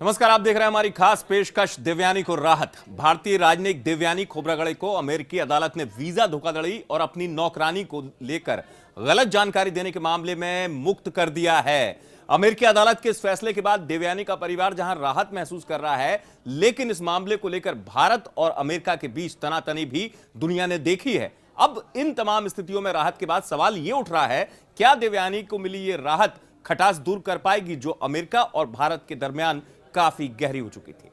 नमस्कार, आप देख रहे हैं हमारी खास पेशकश देवयानी को राहत। भारतीय राजनयिक देवयानी खोब्रागड़े को अमेरिकी अदालत ने वीजा धोखाधड़ी और अपनी नौकरानी को लेकर गलत जानकारी देने के मामले में मुक्त कर दिया है। अमेरिकी अदालत के इस फैसले के बाद देवयानी का परिवार जहां राहत महसूस कर रहा है, लेकिन इस मामले को लेकर भारत और अमेरिका के बीच तनातनी भी दुनिया ने देखी है। अब इन तमाम स्थितियों में राहत के बाद सवाल यह उठ रहा है, क्या देवयानी को मिली यह राहत खटास दूर कर पाएगी जो अमेरिका और भारत के दरमियान काफी गहरी हो चुकी थी।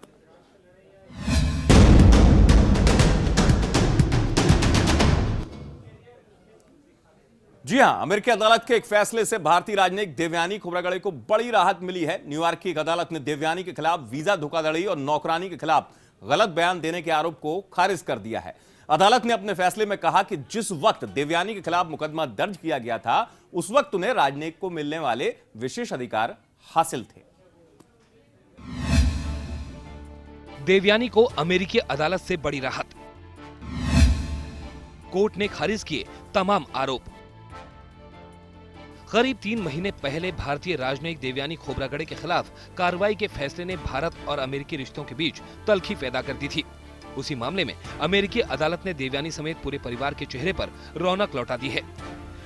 जी हां, अमेरिकी अदालत के एक फैसले से भारतीय राजनयिक देवयानी खोब्रागड़े को बड़ी राहत मिली है। न्यूयॉर्क की एक अदालत ने देवयानी के खिलाफ वीजा धोखाधड़ी और नौकरानी के खिलाफ गलत बयान देने के आरोप को खारिज कर दिया है। अदालत ने अपने फैसले में कहा कि जिस वक्त देवयानी के खिलाफ मुकदमा दर्ज किया गया था, उस वक्त उन्हें राजनयिक को मिलने वाले विशेष अधिकार हासिल थे। देवयानी को अमेरिकी अदालत से बड़ी राहत। कोर्ट ने खारिज किए तमाम आरोप। करीब 3 महीने पहले भारतीय राजनयिक देवयानी खोब्रागड़े के खिलाफ कार्रवाई के फैसले ने भारत और अमेरिकी रिश्तों के बीच तल्खी पैदा कर दी थी। उसी मामले में अमेरिकी अदालत ने देवयानी समेत पूरे परिवार के चेहरे पर रौनक लौटा दी है।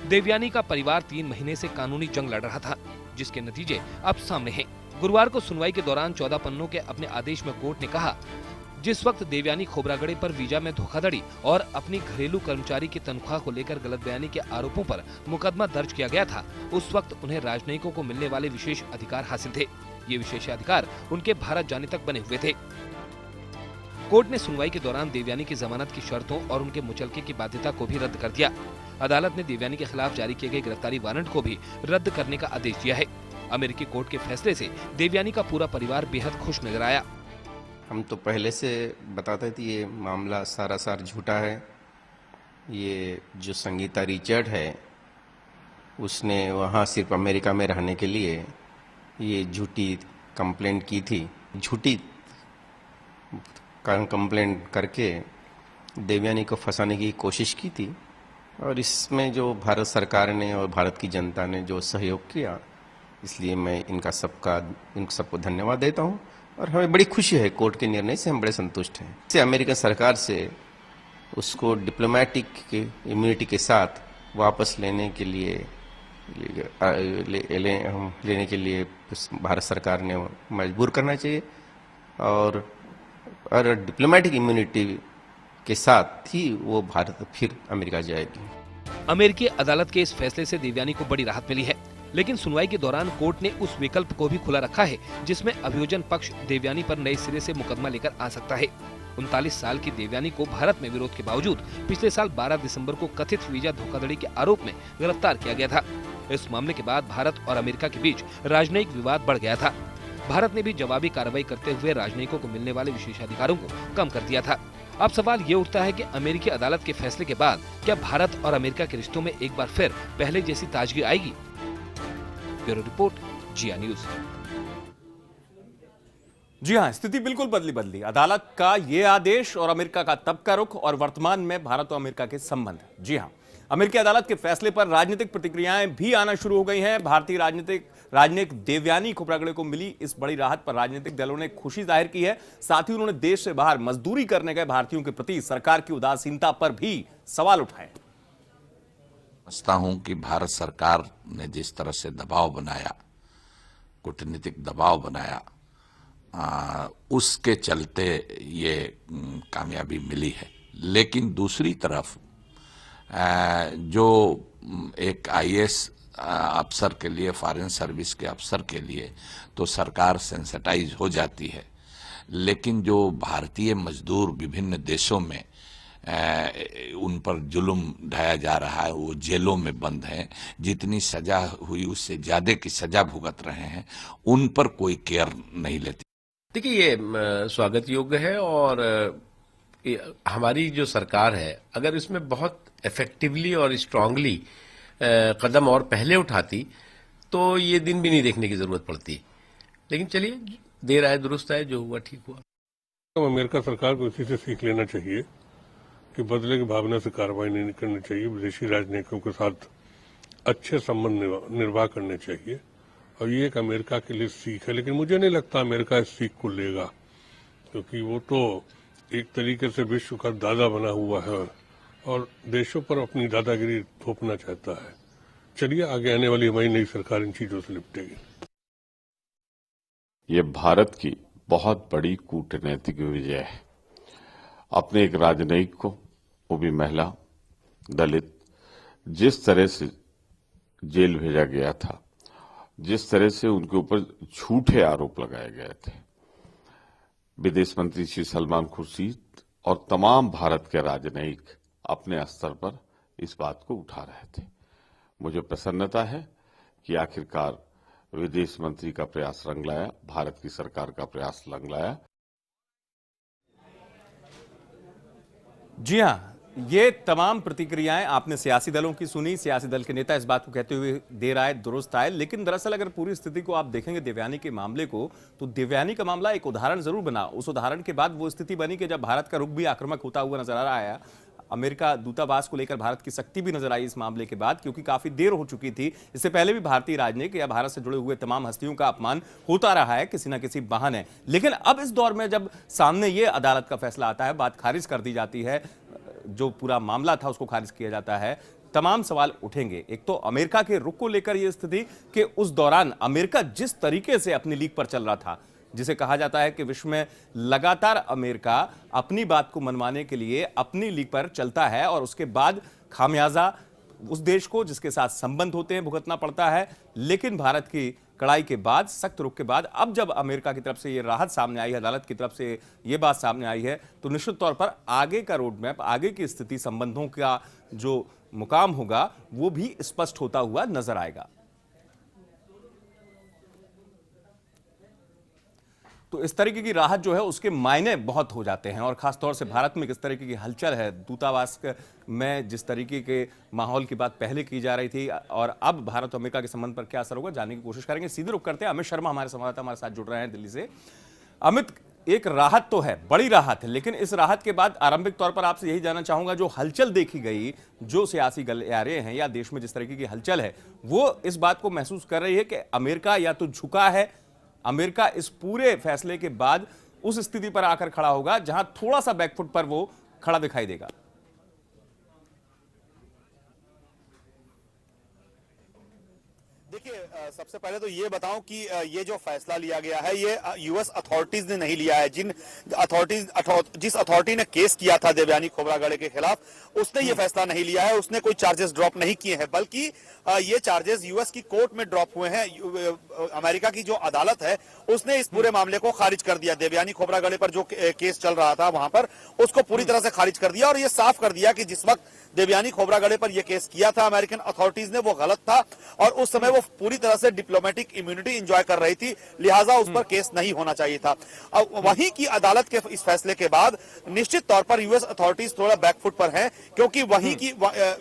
देवयानी का परिवार 3 महीने से कानूनी जंग लड़ रहा था, जिसके नतीजे अब सामने हैं। गुरुवार को सुनवाई के दौरान 14 पन्नों के अपने आदेश में कोर्ट ने कहा, जिस वक्त देवयानी खोब्रागड़े पर वीजा में धोखाधड़ी और अपनी घरेलू कर्मचारी की तनख्वाह को लेकर गलत बयानी के आरोपों पर मुकदमा दर्ज किया गया था, उस वक्त उन्हें राजनयिकों को मिलने वाले विशेष अधिकार हासिल थे। ये विशेष अधिकार उनके भारत जाने तक बने हुए थे। कोर्ट ने सुनवाई के दौरान देवयानी की जमानत की शर्तों और उनके मुचलके की बाध्यता को भी रद्द कर दिया। अदालत ने देवयानी के खिलाफ जारी किए गए गिरफ्तारी वारंट को भी रद्द करने का आदेश दिया है। अमेरिकी कोर्ट के फैसले से देवयानी का पूरा परिवार बेहद खुश नजर आया। हम तो पहले से बताते थे ये मामला सारासार झूठा है। ये जो संगीता रिचर्ड है, उसने वहाँ सिर्फ अमेरिका में रहने के लिए ये झूठी कंप्लेंट की थी। झूठी कंप्लेंट करके देवयानी को फंसाने की कोशिश की थी, और इसमें जो भारत सरकार ने और भारत की जनता ने जो सहयोग किया, इसलिए मैं इन सबको धन्यवाद देता हूं। और हमें बड़ी खुशी है, कोर्ट के निर्णय से हम बड़े संतुष्ट हैं। से अमेरिकन सरकार से उसको डिप्लोमेटिक इम्यूनिटी के साथ वापस लेने के लिए भारत सरकार ने मजबूर करना चाहिए, और डिप्लोमेटिक इम्यूनिटी के साथ ही वो भारत फिर अमेरिका जाएगी। अमेरिकी अदालत के इस फैसले से देवयानी को बड़ी राहत मिली है, लेकिन सुनवाई के दौरान कोर्ट ने उस विकल्प को भी खुला रखा है जिसमें अभियोजन पक्ष देवयानी पर नए सिरे से मुकदमा लेकर आ सकता है। 39 साल की देवयानी को भारत में विरोध के बावजूद पिछले साल 12 दिसंबर को कथित वीजा धोखाधड़ी के आरोप में गिरफ्तार किया गया था। इस मामले के बाद भारत और अमेरिका के बीच राजनयिक विवाद बढ़ गया था। भारत ने भी जवाबी कार्रवाई करते हुए राजनयिकों को मिलने वाले विशेषाधिकारों को कम कर दिया था। अब सवाल ये उठता है कि अमेरिकी अदालत के फैसले के बाद क्या भारत और अमेरिका के रिश्तों में एक बार फिर पहले जैसी ताजगी आएगी? ब्यूरो रिपोर्ट, जिया न्यूज। जी हां, स्थिति बिल्कुल बदली। अदालत का यह आदेश और अमेरिका का तब का रुख और वर्तमान में भारत और अमेरिका के संबंध। जी हां, अमेरिकी अदालत के फैसले पर राजनीतिक प्रतिक्रियाएं भी आना शुरू हो गई हैं। भारतीय राजनयिक देवयानी खोब्रागड़े को मिली इस बड़ी राहत पर राजनीतिक दलों ने खुशी जाहिर की है। साथ ही उन्होंने देश से बाहर मजदूरी करने गए भारतीयों के प्रति सरकार की उदासीनता पर भी सवाल उठाए। समझता हूं कि भारत सरकार ने जिस तरह से दबाव बनाया, कूटनीतिक दबाव बनाया, उसके चलते ये कामयाबी मिली है। लेकिन दूसरी तरफ जो एक आईएएस अफसर के लिए, फॉरेन सर्विस के अफसर के लिए तो सरकार सेंसिटाइज हो जाती है, लेकिन जो भारतीय मजदूर विभिन्न देशों में उन पर जुल्म ढाया जा रहा है, वो जेलों में बंद हैं, जितनी सजा हुई उससे ज्यादा की सजा भुगत रहे हैं, उन पर कोई केयर नहीं लेती। देखिए, ये स्वागत योग्य है, और हमारी जो सरकार है, अगर इसमें बहुत इफेक्टिवली और स्ट्रांगली कदम और पहले उठाती तो ये दिन भी नहीं देखने की जरूरत पड़ती। लेकिन चलिए, देर आए दुरुस्त आए, जो हुआ ठीक हुआ। तो अमेरिका सरकार को इसी से सीख लेना चाहिए कि बदले की भावना से कार्रवाई नहीं करनी चाहिए। विदेशी राजनयिकों के साथ अच्छे संबंध निर्वाह करने चाहिए, और ये एक अमेरिका के लिए सीख है, लेकिन मुझे नहीं लगता अमेरिका इस सीख को लेगा, क्योंकि वो तो एक तरीके से विश्व का दादा बना हुआ है और देशों पर अपनी दादागिरी थोपना चाहता है। चलिए, आगे आने वाली हमारी नई सरकार इन चीजों से निपटेगी। ये भारत की बहुत बड़ी कूटनीतिक विजय है। अपने एक राजनयिक को, वो भी महिला, दलित, जिस तरह से जेल भेजा गया था, जिस तरह से उनके ऊपर झूठे आरोप लगाए गए थे, विदेश मंत्री श्री सलमान खुर्शीद और तमाम भारत के राजनयिक अपने स्तर पर इस बात को उठा रहे थे। मुझे प्रसन्नता है कि आखिरकार विदेश मंत्री का प्रयास रंग लाया, भारत की सरकार का प्रयास रंग लाया। जी हाँ, ये तमाम प्रतिक्रियाएं आपने सियासी दलों की सुनी। सियासी दल के नेता इस बात को कहते हुए देर आए दुरुस्त आए, लेकिन दरअसल अगर पूरी स्थिति को आप देखेंगे देवयानी के मामले को, तो देवयानी का मामला एक उदाहरण जरूर बना। उस उदाहरण के बाद वो स्थिति बनी कि जब भारत का रुख भी आक्रामक होता हुआ नजर आ रहा है, अमेरिका दूतावास को लेकर भारत की सख्ती भी नजर आई इस मामले के बाद, क्योंकि काफी देर हो चुकी थी। इससे पहले भी भारतीय राजनीतिक या भारत से जुड़े हुए तमाम हस्तियों का अपमान होता रहा है किसी न किसी बहाने। लेकिन अब इस दौर में जब सामने ये अदालत का फैसला आता है, बात खारिज कर दी जाती है, जो पूरा मामला था उसको खारिज किया जाता है, तमाम सवाल उठेंगे। एक तो अमेरिका के रुख को लेकर यह स्थिति कि उस दौरान अमेरिका जिस तरीके से अपनी लीग पर चल रहा था, जिसे कहा जाता है कि विश्व में लगातार अमेरिका अपनी बात को मनवाने के लिए अपनी लीग पर चलता है और उसके बाद खामियाजा उस देश को जिसके साथ संबंध होते हैं भुगतना पड़ता है। लेकिन भारत की कड़ाई के बाद, सख्त रुख के बाद, अब जब अमेरिका की तरफ से ये राहत सामने आई है, अदालत की तरफ से ये बात सामने आई है, तो निश्चित तौर पर आगे का रोड मैप, आगे की स्थिति, संबंधों का जो मुकाम होगा वो भी स्पष्ट होता हुआ नजर आएगा। तो इस तरीके की राहत जो है उसके मायने बहुत हो जाते हैं, और खासतौर से भारत में किस तरीके की हलचल है, दूतावास में जिस तरीके के माहौल की बात पहले की जा रही थी और अब भारत और अमेरिका के संबंध पर क्या असर होगा, जानने की कोशिश करेंगे। सीधे रुख करते हैं, अमित शर्मा हमारे संवाददाता हमारे साथ जुड़ रहे हैं दिल्ली से। अमित, एक राहत तो है, बड़ी राहत है, लेकिन इस राहत के बाद आरंभिक तौर पर आपसे यही जानना चाहूंगा, जो हलचल देखी गई, जो सियासी गलियारे हैं या देश में जिस तरीके की हलचल है, वो इस बात को महसूस कर रही है कि अमेरिका या तो झुका है, अमेरिका इस पूरे फैसले के बाद उस स्थिति पर आकर खड़ा होगा जहां थोड़ा सा बैकफुट पर वो खड़ा दिखाई देगा। देखिए, सबसे पहले तो ये बताऊं कि ये जो फैसला लिया गया है ये यूएस अथॉरिटीज ने नहीं लिया है। जिस अथॉरिटी ने केस किया था देवयानी खोबरागड़े के खिलाफ, उसने ये फैसला नहीं लिया है, उसने कोई चार्जेस ड्रॉप नहीं किए हैं, बल्कि ये चार्जेस यूएस की कोर्ट में ड्रॉप हुए हैं। अमेरिका की जो अदालत है उसने इस पूरे मामले को खारिज कर दिया। देवयानी खोबरागड़े पर जो केस चल रहा था वहां पर उसको पूरी तरह से खारिज कर दिया और ये साफ कर दिया कि जिस वक्त देवयानी खोबरागड़े पर यह केस किया था अमेरिकन अथॉरिटीज ने, वो गलत था और उस समय वो पूरी तरह से डिप्लोमेटिक इम्यूनिटी एंजॉय कर रही थी, लिहाजा उस पर केस नहीं होना चाहिए था। अब वहीं की अदालत के इस फैसले के बाद निश्चित तौर पर यूएस अथॉरिटीज थोड़ा बैकफुट पर हैं, क्योंकि वहीं की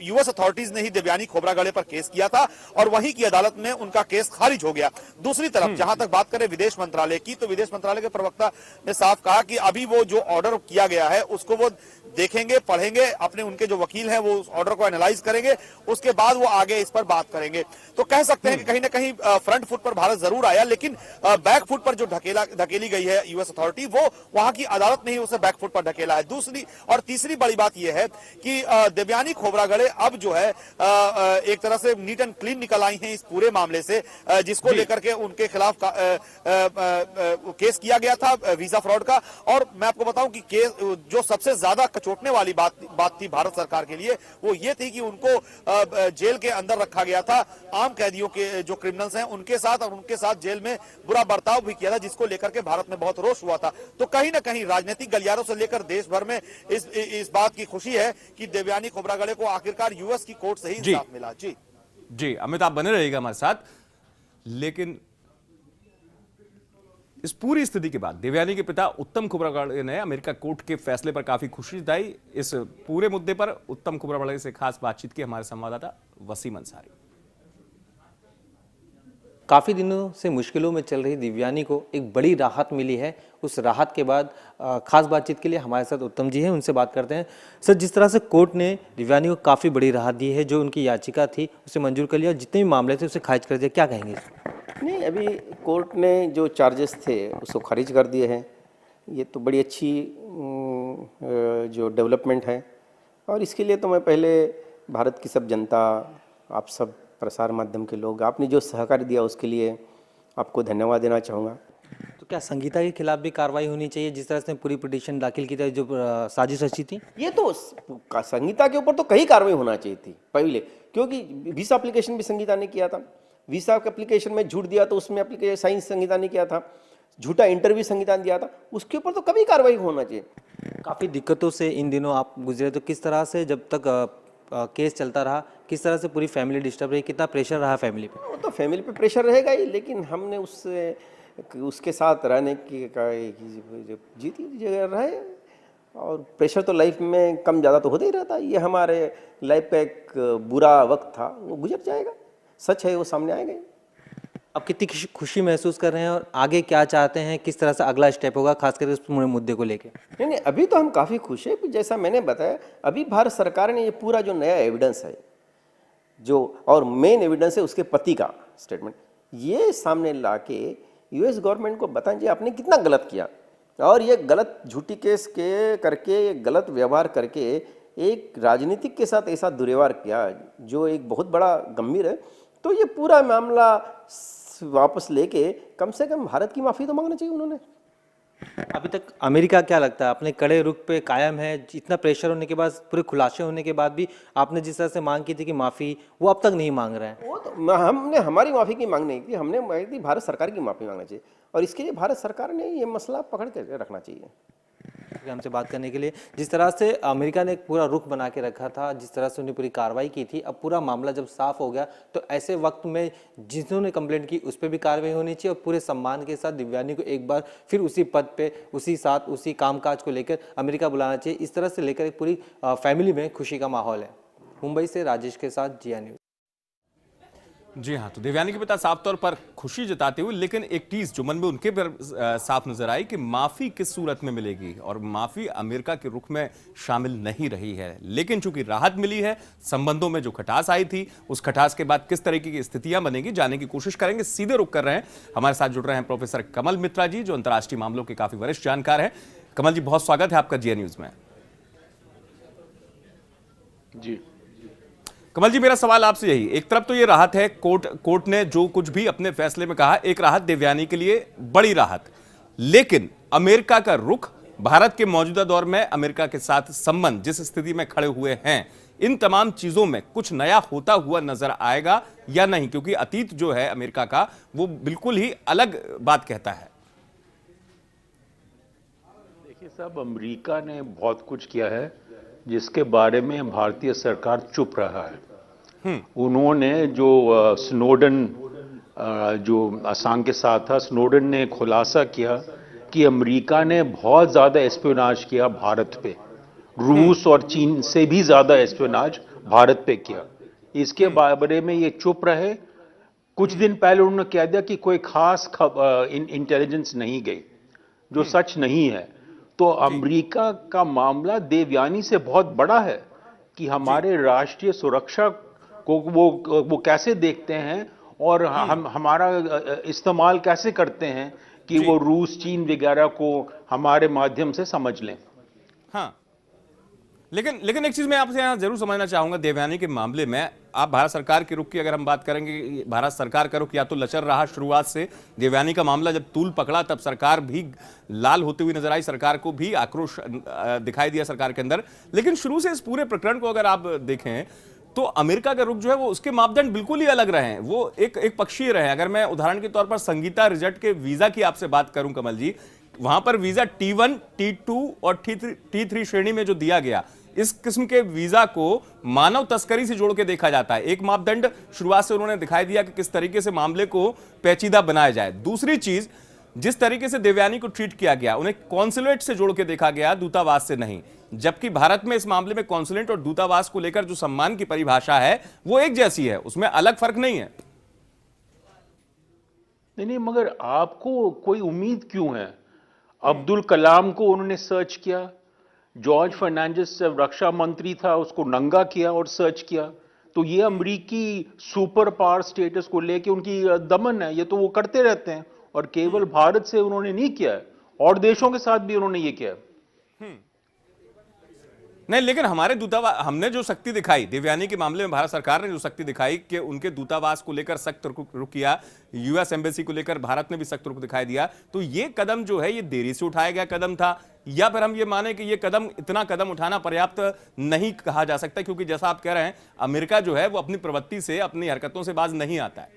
यूएस अथॉरिटीज ने ही देवयानी खोबरागड़े पर केस किया था और वहीं की अदालत में उनका केस खारिज हो गया। दूसरी तरफ जहां तक बात करें विदेश मंत्रालय की, तो विदेश मंत्रालय के प्रवक्ता ने साफ कहा कि अभी वो जो ऑर्डर किया गया है उसको वो देखेंगे, पढ़ेंगे, अपने उनके जो वकील हैं वो उस ऑर्डर को एनालाइज करेंगे, उसके बाद वो आगे इस पर बात करेंगे। तो कह सकते हैं कि कहीं ना कहीं फ्रंट फुट पर भारत जरूर आया, लेकिन बैक फुट पर जो धकेली गई है यूएस अथॉरिटी, वो वहां की अदालत ने ही उसे बैक फुट पर ढकेला है। दूसरी और तीसरी बड़ी बात यह है कि देवयानी खोबरागड़े अब जो है एक तरह से नीट एंड क्लीन निकल आई हैं इस पूरे मामले से, जिसको लेकर के उनके खिलाफ केस किया गया था वीजा फ्रॉड का। और मैं आपको बताऊं कि केस जो सबसे ज्यादा कचोटने वाली बात थी भारत सरकार के लिए, वो ये थी कि उनको जेल के अंदर रखा गया था, आम कैदियों के जो क्रिमिनल्स हैं उनके साथ, और उनके साथ जेल में बुरा बर्ताव भी किया था, जिसको लेकर के भारत में बहुत रोष हुआ था। तो कहीं ना कहीं राजनीतिक गलियारों से लेकर देश भर में इस बात की खुशी है कि देवयानी खोबरागड़े को आखिरकार यूएस की कोर्ट से ही इंसाफ मिला। जी अमित, आप बने रहिएगा हमारे साथ। लेकिन इस पूरी स्थिति के बाद देवयानी के पिता उत्तम खोबरागड़े ने अमेरिका कोर्ट के फैसले पर काफी खुशी जताई। इस पूरे मुद्दे पर उत्तम खोबरागड़े से खास बातचीत की हमारे संवाददाता वसीम अंसारी। काफ़ी दिनों से मुश्किलों में चल रही देवयानी को एक बड़ी राहत मिली है। उस राहत के बाद खास बातचीत के लिए हमारे साथ उत्तम जी हैं, उनसे बात करते हैं। सर, जिस तरह से कोर्ट ने देवयानी को काफ़ी बड़ी राहत दी है, जो उनकी याचिका थी उसे मंजूर कर लिया, जितने भी मामले थे उसे खारिज कर दिया, क्या कहेंगे? नहीं, अभी कोर्ट ने जो चार्जेस थे उसको खारिज कर दिए हैं। ये तो बड़ी अच्छी जो डेवलपमेंट है, और इसके लिए तो मैं पहले भारत की सब जनता, आप सब प्रसार माध्यम के लोग, आपने जो सहकार दिया उसके लिए आपको धन्यवाद देना चाहूँगा। तो क्या संगीता के खिलाफ भी कार्रवाई होनी चाहिए, जिस तरह से पूरी पिटीशन दाखिल की थी, जो साजिश रची थी? ये तो संगीता के ऊपर तो कई कार्रवाई होना चाहिए थी पहले, क्योंकि वीसा एप्लीकेशन भी संगीता ने किया था। वीसा के एप्लीकेशन में झूठ दिया तो उसमें एप्लीकेशन साइन संगीता ने किया था, झूठा इंटरव्यू संगीता ने दिया था, उसके ऊपर तो कभी कार्रवाई होना चाहिए। काफ़ी दिक्कतों से इन दिनों आप गुजरे, तो किस तरह से जब तक केस चलता रहा, किस तरह से पूरी फैमिली डिस्टर्ब रही, कितना प्रेशर रहा फैमिली पे? वो तो फैमिली पे प्रेशर रहेगा ही, लेकिन हमने उसके साथ रहने की जीती जगह रहे, और प्रेशर तो लाइफ में कम ज़्यादा तो होता ही रहता है। ये हमारे लाइफ का एक बुरा वक्त था, वो गुजर जाएगा, सच है वो सामने आएगा। अब कितनी खुशी महसूस कर रहे हैं और आगे क्या चाहते हैं, किस तरह से अगला स्टेप होगा, खासकर इस पूरे मुद्दे को लेकर? नहीं, अभी तो हम काफ़ी खुश हैं। जैसा मैंने बताया, अभी भारत सरकार ने ये पूरा जो नया एविडेंस है, जो और मेन एविडेंस है उसके पति का स्टेटमेंट, ये सामने ला के यूएस गवर्नमेंट को बताएं जी आपने कितना गलत किया, और ये गलत झूठी केस के करके, गलत व्यवहार करके एक राजनीतिक के साथ ऐसा दुर्व्यवहार किया जो एक बहुत बड़ा गंभीर है। तो ये पूरा मामला वापस लेके कम से कम भारत की माफ़ी तो मांगना चाहिए उन्होंने। अभी तक अमेरिका क्या लगता है अपने कड़े रुख पे कायम है? इतना प्रेशर होने के बाद, पूरे खुलासे होने के बाद भी आपने जिस तरह से मांग की थी कि माफ़ी, वो अब तक नहीं मांग रहे हैं। वो तो हमने हमारी माफ़ी की मांग नहीं की, हमने मांगी थी भारत सरकार की माफ़ी मांगना चाहिए, और इसके लिए भारत सरकार ने ये मसला पकड़ के रखना चाहिए। हमसे बात करने के लिए, जिस तरह से अमेरिका ने एक पूरा रुख बना के रखा था, जिस तरह से उन्हें पूरी कार्रवाई की थी, अब पूरा मामला जब साफ हो गया, तो ऐसे वक्त में जिन्होंने कंप्लेंट की उस पर भी कार्रवाई होनी चाहिए, और पूरे सम्मान के साथ दिव्यानी को एक बार फिर उसी पद पे, उसी साथ, उसी कामकाज को लेकर अमेरिका बुलाना चाहिए। इस तरह से लेकर एक पूरी फैमिली में खुशी का माहौल है। मुंबई से राजेश के साथ जिया न्यूज। जी हाँ, तो देवयानी के पिता साफ तौर पर खुशी जताते हुए, लेकिन एक चीज जो मन में उनके पर साफ नजर आई कि माफी किस सूरत में मिलेगी, और माफी अमेरिका के रुख में शामिल नहीं रही है। लेकिन चूंकि राहत मिली है, संबंधों में जो खटास आई थी, उस खटास के बाद किस तरीके की स्थितियां बनेगी जानने की कोशिश करेंगे। सीधे रुख कर रहे हैं, हमारे साथ जुड़ रहे हैं प्रोफेसर कमल मित्रा जी, जो अंतर्राष्ट्रीय मामलों के काफी वरिष्ठ जानकार हैं। कमल जी, बहुत स्वागत है आपका जिया न्यूज में। जी कमल जी, मेरा सवाल आपसे यही, एक तरफ तो ये राहत है, कोर्ट ने जो कुछ भी अपने फैसले में कहा, एक राहत देवयानी के लिए, बड़ी राहत, लेकिन अमेरिका का रुख, भारत के मौजूदा दौर में अमेरिका के साथ संबंध जिस स्थिति में खड़े हुए हैं, इन तमाम चीजों में कुछ नया होता हुआ नजर आएगा या नहीं? क्योंकि अतीत जो है अमेरिका का, वो बिल्कुल ही अलग बात कहता है। देखिए साहब, अमेरिका ने बहुत कुछ किया है जिसके बारे में भारतीय सरकार चुप रहा है। उन्होंने जो स्नोडन जो असंग के साथ था, स्नोडन ने खुलासा किया कि अमेरिका ने बहुत ज्यादा एस्पियोनाज किया भारत पे, रूस और चीन से भी ज्यादा एस्पियोनाज भारत पे किया। इसके बारे में ये चुप रहे। कुछ दिन पहले उन्होंने कह दिया कि कोई खास इंटेलिजेंस नहीं गई, जो सच नहीं है। तो अमेरिका का मामला देवयानी से बहुत बड़ा है कि हमारे राष्ट्रीय सुरक्षा को वो कैसे देखते हैं, और हम हमारा इस्तेमाल कैसे करते हैं कि वो रूस, चीन वगैरह को हमारे माध्यम से समझ लें। हाँ, लेकिन एक चीज मैं आपसे यहां जरूर समझना चाहूंगा, देवयानी के मामले में आप भारत सरकार के रुख की अगर हम बात करेंगे, भारत सरकार का रुख या तो लचर रहा शुरुआत से, देवयानी का मामला जब तूल पकड़ा तब सरकार भी लाल होती हुई नजर आई, सरकार को भी आक्रोश दिखाई दिया सरकार के अंदर। लेकिन शुरू से इस पूरे प्रकरण को अगर आप देखें तो अमेरिका का रुख जो है वो, उसके मापदंड बिल्कुल ही अलग रहे हैं, वो एक पक्षीय रहे हैं। अगर मैं उदाहरण के तौर पर संगीता रिजल्ट के वीजा की आपसे बात करूं कमल जी, वहां पर वीजा T1, T2 और T3 श्रेणी में जो दिया गया, इस किस्म के वीजा को मानव तस्करी से जोड़ के देखा जाता है। एक मापदंड शुरुआत से उन्होंने दिखाई दिया कि किस तरीके से मामले को पेचीदा बनाया जाए। दूसरी चीज, जिस तरीके से देवयानी को ट्रीट किया गया, उन्हें कॉन्सुलेट से जोड़ के देखा गया, दूतावास से नहीं। जबकि भारत में इस मामले में कॉन्सुलेट और दूतावास को लेकर जो सम्मान की परिभाषा है वो एक जैसी है, उसमें अलग फर्क नहीं है। नहीं, मगर आपको कोई उम्मीद क्यों है? अब्दुल कलाम को उन्होंने सर्च किया, जॉर्ज फर्नांडिस रक्षा मंत्री था, उसको नंगा किया और सर्च किया। तो ये अमेरिकी सुपर पावर स्टेटस को लेके उनकी दमन है, ये तो वो करते रहते हैं। और केवल भारत से उन्होंने नहीं किया है, और देशों के साथ भी उन्होंने ये किया है। नहीं, लेकिन हमारे दूतावास, हमने जो शक्ति दिखाई देवयानी के मामले में, भारत सरकार ने जो शक्ति दिखाई कि उनके दूतावास को लेकर सख्त रुख किया, यूएस एम्बेसी को लेकर भारत ने भी सख्त रुख दिखाई दिया, तो ये कदम जो है ये देरी से उठाया गया कदम था, या फिर हम ये माने कि ये कदम, इतना कदम उठाना पर्याप्त नहीं कहा जा सकता, क्योंकि जैसा आप कह रहे हैं अमेरिका जो है वो अपनी प्रवृत्ति से, अपनी हरकतों से बाज नहीं आता है।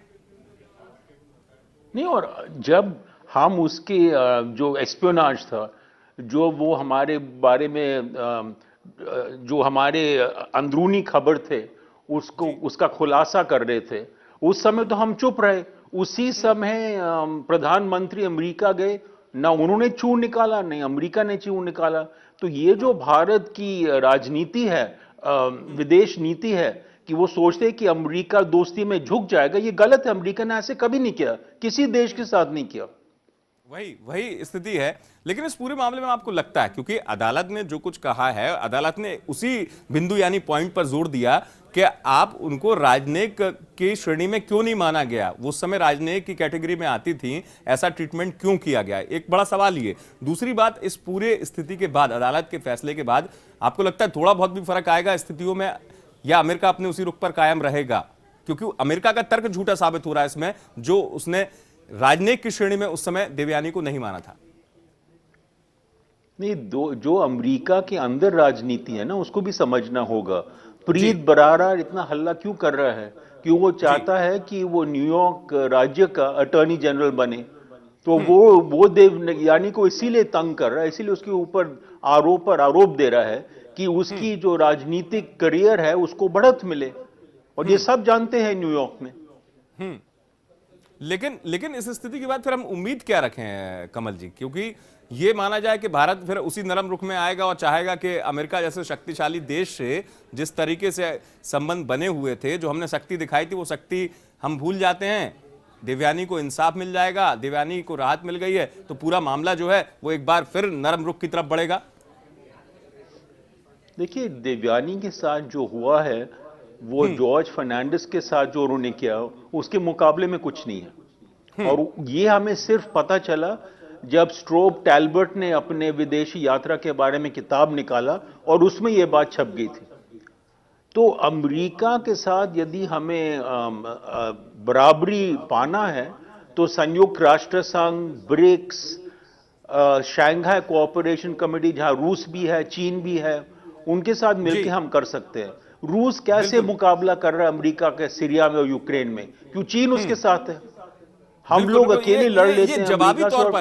नहीं, और जब हम उसके जो एस्पियोनाज था, जो वो हमारे बारे में जो हमारे अंदरूनी खबर थे उसका खुलासा कर रहे थे, उस समय तो हम चुप रहे। उसी समय प्रधानमंत्री अमेरिका गए, ना उन्होंने चूर निकाला, नहीं अमेरिका ने चूर निकाला। तो ये जो भारत की राजनीति है, विदेश नीति है, कि वो सोचते हैं कि अमेरिका दोस्ती में झुक जाएगा, ये गलत है। अमेरिका ने ऐसे कभी नहीं किया, किसी देश के साथ नहीं किया। वही स्थिति है। लेकिन इस पूरे मामले में आपको लगता है, क्योंकि अदालत ने जो कुछ कहा है, अदालत ने उसी बिंदु यानी पॉइंट पर जोर दिया कि आप उनको राजनयिक की श्रेणी में क्यों नहीं माना गया, वो उस समय राजनयिक की कैटेगरी में आती थी, ऐसा ट्रीटमेंट क्यों किया गया, एक बड़ा सवाल ये। दूसरी बात, इस पूरे स्थिति के बाद, अदालत के फैसले के बाद आपको लगता है थोड़ा बहुत भी फर्क आएगा स्थितियों में, या अमेरिका अपने उसी रुख पर कायम रहेगा? क्योंकि अमेरिका का तर्क झूठा साबित हो रहा है इसमें, जो उसने राजनयिक की श्रेणी में उस समय देवयानी को नहीं माना था। नहीं, जो अमेरिका के अंदर राजनीति है ना, उसको भी समझना होगा। प्रीत बरारा इतना हल्ला क्यों कर रहा है? क्यों वो चाहता है कि वो न्यूयॉर्क राज्य का अटॉर्नी जनरल बने, तो वो देवयानी को इसीलिए तंग कर रहा है, इसीलिए उसके ऊपर आरोप दे रहा है कि उसकी जो राजनीतिक करियर है उसको बढ़त मिले, और ये सब जानते हैं न्यूयॉर्क में। लेकिन इस स्थिति के बाद फिर हम उम्मीद क्या रखें कमल जी? क्योंकि ये माना जाए कि भारत फिर उसी नरम रुख में आएगा और चाहेगा कि अमेरिका जैसे शक्तिशाली देश से जिस तरीके से संबंध बने हुए थे, जो हमने शक्ति दिखाई थी, वो शक्ति हम भूल जाते हैं। देवयानी को इंसाफ मिल जाएगा, देवयानी को राहत मिल गई है, तो पूरा मामला जो है वो एक बार फिर नरम रुख की तरफ बढ़ेगा। देखिए, देवयानी के साथ जो हुआ है वो जॉर्ज फर्नांडिस के साथ जो उन्होंने किया, उसके मुकाबले में कुछ नहीं है। और ये हमें सिर्फ पता चला जब स्ट्रोब टैल्बर्ट ने अपने विदेशी यात्रा के बारे में किताब निकाला, और उसमें यह बात छप गई थी। तो अमेरिका के साथ यदि हमें बराबरी पाना है, तो संयुक्त राष्ट्र संघ, ब्रिक्स, शंघाई कोऑपरेशन कमेटी, जहां रूस भी है, चीन भी है, उनके साथ मिलकर हम कर सकते हैं। रूस कैसे मुकाबला कर रहा है अमेरिका के सीरिया में और यूक्रेन में? क्यों चीन उसके साथ है? हम लोग अकेले लड़ लेते हैं। जवाबी तौर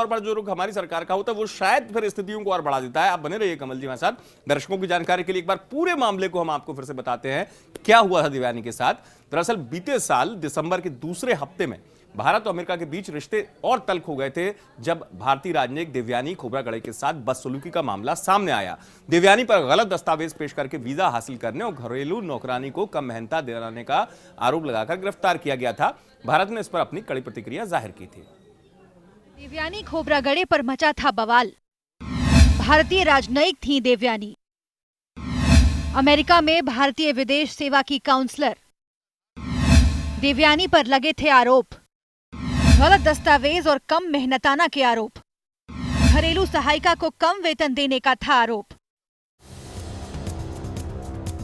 पर जो रुख हमारी सरकार का होता है, वो शायद फिर स्थितियों को और बढ़ा देता है। आप बने रहिए कमल जी हमारे साथ। दर्शकों की जानकारी के लिए एक बार पूरे मामले को हम आपको फिर से बताते हैं क्या हुआ था देवयानी के साथ। दरअसल बीते साल दिसंबर के दूसरे हफ्ते में भारत और अमेरिका के बीच रिश्ते और तल्ख हो गए थे, जब भारतीय राजनयिक देवयानी खोबरागड़े के साथ बदसलूकी का मामला सामने आया। देवयानी पर गलत दस्तावेज पेश करके वीजा हासिल करने और घरेलू नौकरानी को कम मेहनता दिलाने का आरोप लगाकर गिरफ्तार किया गया था। भारत ने इस पर अपनी कड़ी प्रतिक्रिया जाहिर की थी। देवयानी खोबरागड़े पर मचा था बवाल। भारतीय राजनयिक थी देवयानी, अमेरिका में भारतीय विदेश सेवा की काउंसलर। देवयानी पर लगे थे आरोप, गलत दस्तावेज और कम मेहनताना के आरोप। घरेलू सहायिका को कम वेतन देने का था आरोप।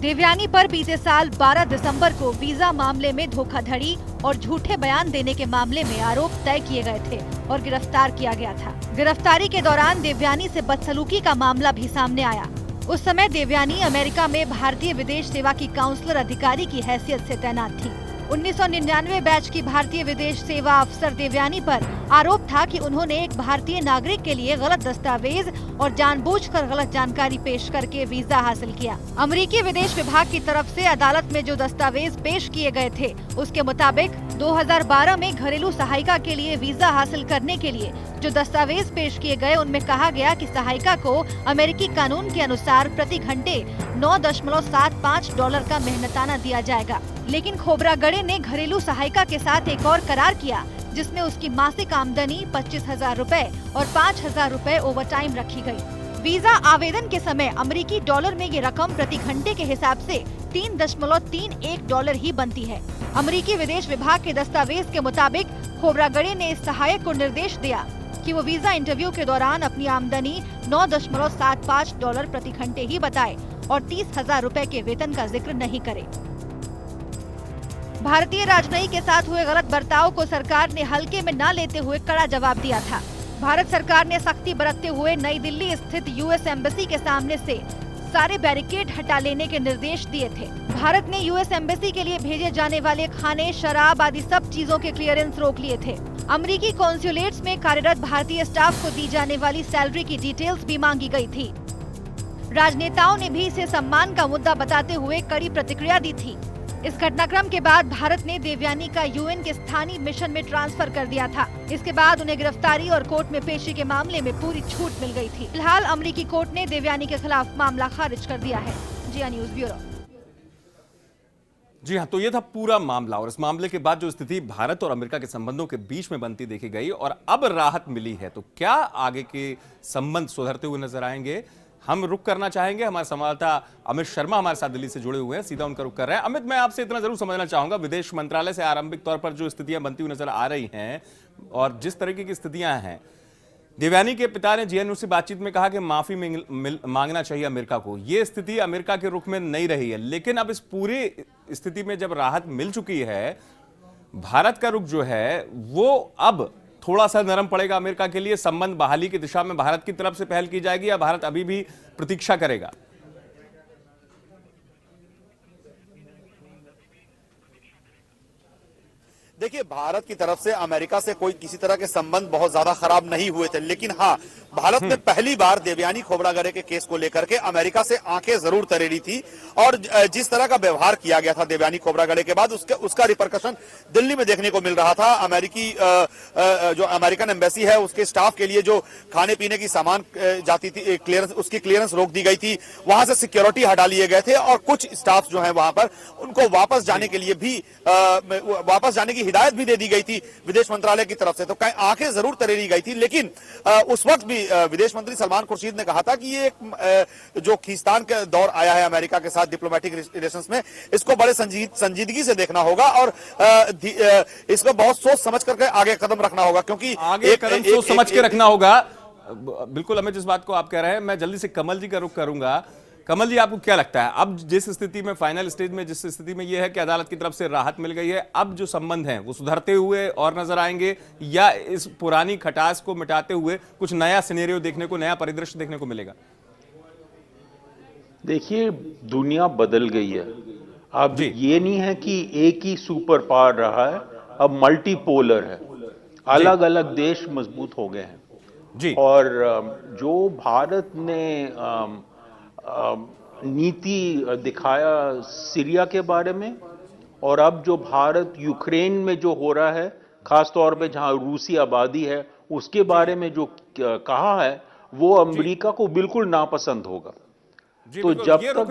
देवयानी पर बीते साल 12 दिसंबर को वीजा मामले में धोखाधड़ी और झूठे बयान देने के मामले में आरोप तय किए गए थे और गिरफ्तार किया गया था। गिरफ्तारी के दौरान देवयानी से बदसलूकी का मामला भी सामने आया। उस समय देवयानी अमेरिका में भारतीय विदेश सेवा की काउंसलर अधिकारी की हैसियत से तैनात थी। 1999 बैच की भारतीय विदेश सेवा अफसर देवयानी पर आरोप था कि उन्होंने एक भारतीय नागरिक के लिए गलत दस्तावेज और जानबूझकर गलत जानकारी पेश करके वीजा हासिल किया। अमेरिकी विदेश विभाग की तरफ से अदालत में जो दस्तावेज पेश किए गए थे, उसके मुताबिक 2012 में घरेलू सहायिका के लिए वीजा हासिल करने के लिए जो दस्तावेज पेश किए गए, उनमें कहा गया कि सहायिका को अमेरिकी कानून के अनुसार प्रति घंटे $9.75 का मेहनताना दिया जाएगा। लेकिन खोबरागड़े ने घरेलू सहायिका के साथ एक और करार किया, जिसमें उसकी मासिक आमदनी 25,000 रुपए और 5,000 रुपए ओवरटाइम रखी गई। वीजा आवेदन के समय अमेरिकी डॉलर में ये रकम प्रति घंटे के हिसाब से $3.31 ही बनती है। अमेरिकी विदेश विभाग के दस्तावेज के मुताबिक खोब्रागड़े ने इस सहायक को निर्देश दिया कि वो वीजा इंटरव्यू के दौरान अपनी आमदनी $9.75 प्रति घंटे ही बताए और 30,000 रुपए के वेतन का जिक्र नहीं करे। भारतीय राजनयिक के साथ हुए गलत बर्ताव को सरकार ने हल्के में न लेते हुए कड़ा जवाब दिया था। भारत सरकार ने सख्ती बरतते हुए नई दिल्ली स्थित यूएस एम्बेसी के सामने से सारे बैरिकेड हटा लेने के निर्देश दिए थे। भारत ने यूएस एम्बेसी के लिए भेजे जाने वाले खाने, शराब आदि सब चीजों के क्लियरेंस रोक लिए थे। अमेरिकी कॉन्सुलेट्स में कार्यरत भारतीय स्टाफ को दी जाने वाली सैलरी की डिटेल्स भी मांगी गई थी। राजनेताओं ने भी इसे सम्मान का मुद्दा बताते हुए कड़ी प्रतिक्रिया दी थी। इस घटनाक्रम के बाद भारत ने देवयानी का यूएन के स्थानीय मिशन में ट्रांसफर कर दिया था। इसके बाद उन्हें गिरफ्तारी और कोर्ट में पेशी के मामले में पूरी छूट मिल गई थी। फिलहाल अमेरिकी कोर्ट ने देवयानी के खिलाफ मामला खारिज कर दिया है। जिया न्यूज ब्यूरो। जी हाँ, तो ये था पूरा मामला और इस मामले के बाद जो स्थिति भारत और अमेरिका के संबंधों के बीच में बनती देखी गई और अब राहत मिली है, तो क्या आगे के संबंध सुधरते हुए नजर आएंगे? हम रुक करना चाहेंगे। हमारे संवाददाता अमित शर्मा हमारे साथ दिल्ली से जुड़े हुए हैं, सीधा उनका रुक कर रहे हैं। अमित, मैं आपसे इतना जरूर समझना चाहूंगा, विदेश मंत्रालय से आरंभिक तौर पर जो स्थितियां बनती हुई नजर आ रही हैं और जिस तरीके की स्थितियां हैं, देवयानी के पिता ने जीएनयू से बातचीत में कहा कि माफी मांगना चाहिए अमेरिका को। यह स्थिति अमेरिका के रुख में नहीं रही है, लेकिन अब इस पूरी स्थिति में जब राहत मिल चुकी है, भारत का रुख जो है वो अब थोड़ा सा नरम पड़ेगा अमेरिका के लिए। संबंध बहाली की दिशा में भारत की तरफ से पहल की जाएगी या भारत अभी भी प्रतीक्षा करेगा? देखिए, भारत की तरफ से अमेरिका से कोई किसी तरह के संबंध बहुत ज्यादा खराब नहीं हुए थे, लेकिन हाँ, भारत ने पहली बार देवयानी खोब्रागड़े के केस को लेकर के अमेरिका से आंखें जरूर तरेरी थी और जिस तरह का व्यवहार किया गया था देवयानी खोब्रागड़े के बाद उसका रिपरकशन दिल्ली में देखने को मिल रहा था। जो अमेरिकन एम्बेसी है उसके स्टाफ के लिए जो खाने पीने की सामान जाती थी, उसकी क्लियरेंस रोक दी गई थी। वहां से सिक्योरिटी हटा लिए गए थे और कुछ स्टाफ जो है वहां पर उनको वापस जाने के लिए भी वापस जाने की हिदायत भी दे दी गई थी विदेश मंत्रालय की तरफ से। तो आंखें जरूर तरेरी गई थी, लेकिन उस वक्त भी विदेश मंत्री सलमान खुर्शीद ने कहा था कि ये जो खींचतान का दौर आया है अमेरिका के साथ डिप्लोमेटिक रिलेशंस में, इसको बड़े संजीदगी से देखना होगा और इसको बहुत सोच समझ करके आगे कदम रखना होगा, क्योंकि आगे कदम सोच समझ के रखना होगा। बिल्कुल अमित, जिस बात को आप कह रहे हैं, मैं जल्दी से कमल जी का रुख करूंगा। कमल जी, आपको क्या लगता है, अब जिस स्थिति में फाइनल स्टेज में जिस स्थिति में यह है कि अदालत की तरफ से राहत मिल गई है, अब जो संबंध हैं वो सुधरते हुए और नजर आएंगे या इस पुरानी खटास को मिटाते हुए कुछ नया सिनेरियो देखने को, नया परिदृश्य देखने को मिलेगा? देखिए, दुनिया बदल गई है। अब ये नहीं है कि एक ही सुपर पावर रहा है, अब मल्टीपोलर है। अलग अलग देश मजबूत हो गए हैं जी। और जो भारत ने नीति दिखाया सीरिया के बारे में, और अब जो भारत यूक्रेन में जो हो रहा है, खास तौर पे जहां रूसी आबादी है, उसके बारे में जो कहा है, वो अमेरिका को बिल्कुल नापसंद होगा। तो जब ये रुख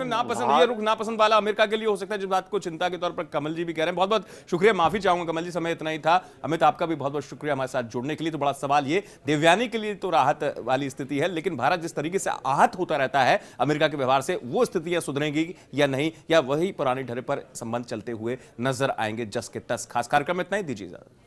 नापसंद वाला अमेरिका के लिए हो सकता है, जिस बात को चिंता के तौर पर कमल जी भी कह रहे हैं। बहुत बहुत शुक्रिया, माफी चाहूंगा कमल जी, समय इतना ही था। अमित, आपका भी बहुत बहुत शुक्रिया हमारे साथ जुड़ने के लिए। तो बड़ा सवाल ये, देवयानी के लिए तो राहत वाली स्थिति है, लेकिन भारत जिस तरीके से आहत होता रहता है अमेरिका के व्यवहार से, वो स्थितियां सुधरेंगी या नहीं, या वही पुराने ढर्रे पर संबंध चलते हुए नजर आएंगे जस के तस। खास कार्यक्रम में इतना ही, दीजिए इजाजत।